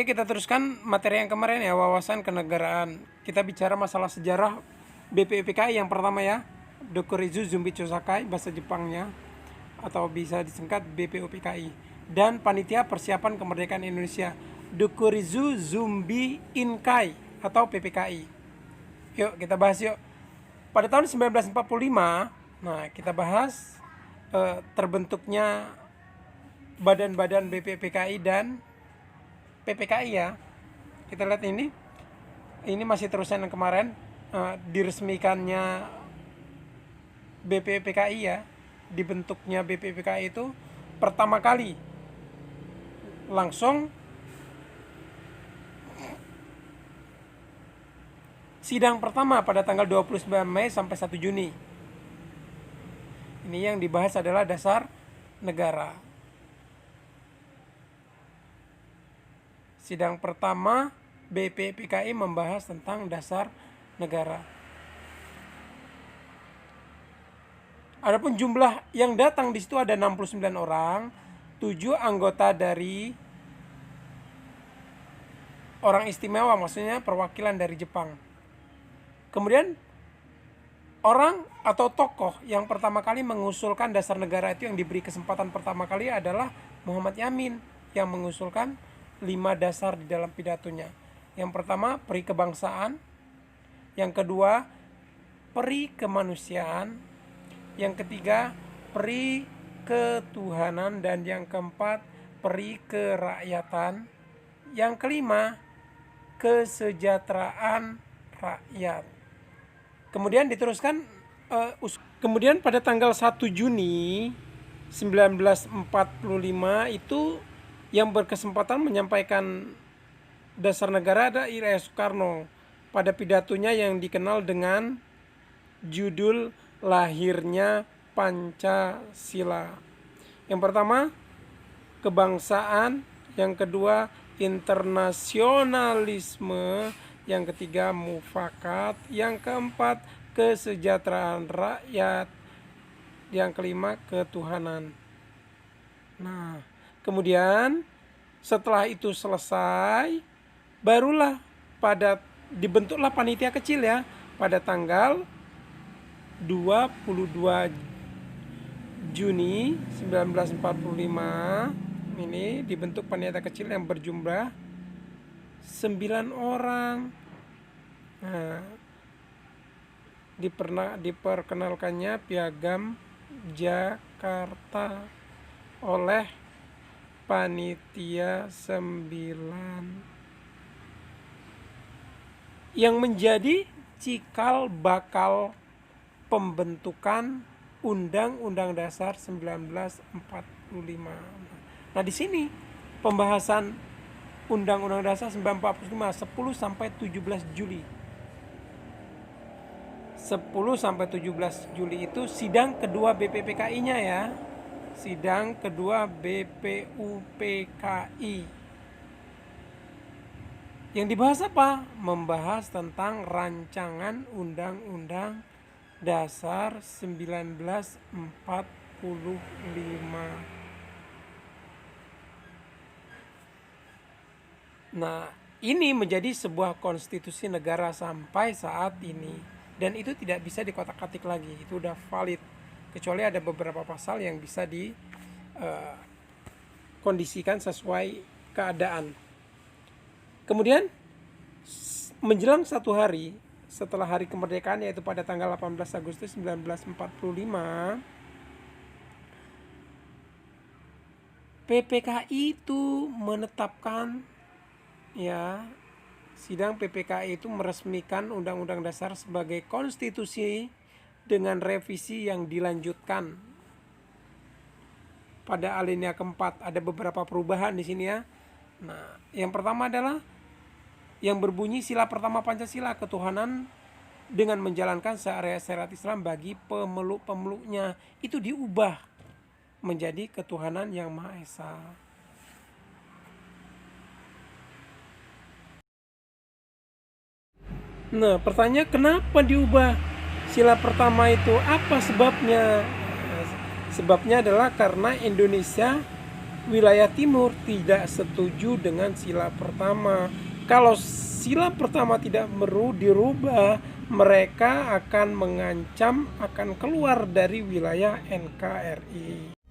Oke, kita teruskan materi yang kemarin ya, wawasan kenegaraan. Kita bicara masalah sejarah BPUPKI yang pertama ya, Dokurizu Zumbicho Sakai, bahasa Jepangnya, atau bisa disingkat BPUPKI. Dan Panitia Persiapan Kemerdekaan Indonesia, Dokurizu Zumbi Inkai atau PPKI. Yuk kita bahas yuk. Pada tahun 1945, nah kita bahas terbentuknya badan-badan BPUPKI dan PPKI ya. Kita lihat ini masih terusan yang kemarin, diresmikannya BPUPKI ya, dibentuknya BPUPKI itu pertama kali langsung sidang pertama pada tanggal 29 Mei sampai 1 Juni. Ini yang dibahas adalah dasar negara. Sidang pertama BPUPKI membahas tentang dasar negara. Adapun jumlah yang datang di situ ada 69 orang, 7 anggota dari orang istimewa, maksudnya perwakilan dari Jepang. Kemudian orang atau tokoh yang pertama kali mengusulkan dasar negara itu, yang diberi kesempatan pertama kali adalah Muhammad Yamin, yang mengusulkan 5 dasar di dalam pidatonya. Yang pertama, peri kebangsaan. Yang kedua, peri kemanusiaan. Yang ketiga, peri ketuhanan. Dan yang keempat, peri kerakyatan. Yang kelima, kesejahteraan rakyat. Kemudian diteruskan, kemudian pada tanggal 1 Juni 1945 itu yang berkesempatan menyampaikan dasar negara ada I.R. Soekarno pada pidatonya yang dikenal dengan judul Lahirnya Pancasila. Yang pertama, kebangsaan. Yang kedua, internasionalisme. Yang ketiga, mufakat. Yang keempat, kesejahteraan rakyat. Yang kelima, ketuhanan. Nah, kemudian setelah itu selesai, barulah dibentuklah panitia kecil ya, pada tanggal 22 Juni 1945 ini dibentuk panitia kecil yang berjumlah 9 orang. Nah, diperkenalkannya Piagam Jakarta oleh Panitia 9 yang menjadi cikal bakal pembentukan Undang-Undang Dasar 1945. Nah, di sini pembahasan Undang-Undang Dasar 1945 10 sampai 17 Juli. 10 sampai 17 Juli itu sidang kedua BPUPKI-nya ya. Sidang kedua BPUPKI. Yang dibahas apa? Membahas tentang rancangan Undang-Undang Dasar 1945. Nah, ini menjadi sebuah konstitusi negara sampai saat ini. Dan itu tidak bisa dikotak-katik lagi. Itu udah valid. Kecuali ada beberapa pasal yang bisa dikondisikan sesuai keadaan. Kemudian menjelang 1 hari setelah hari kemerdekaan, yaitu pada tanggal 18 Agustus 1945, PPKI itu menetapkan ya, sidang PPKI itu meresmikan Undang-Undang Dasar sebagai konstitusi dengan revisi yang dilanjutkan. Pada alinea keempat ada beberapa perubahan di sini ya. Nah, yang pertama adalah yang berbunyi sila pertama Pancasila, ketuhanan dengan menjalankan syariat Islam bagi pemeluk-pemeluknya, itu diubah menjadi ketuhanan yang Maha Esa. Nah, pertanyaan kenapa diubah sila pertama itu? Apa sebabnya? Sebabnya adalah karena Indonesia wilayah timur tidak setuju dengan sila pertama. Kalau sila pertama tidak dirubah, mereka akan mengancam akan keluar dari wilayah NKRI.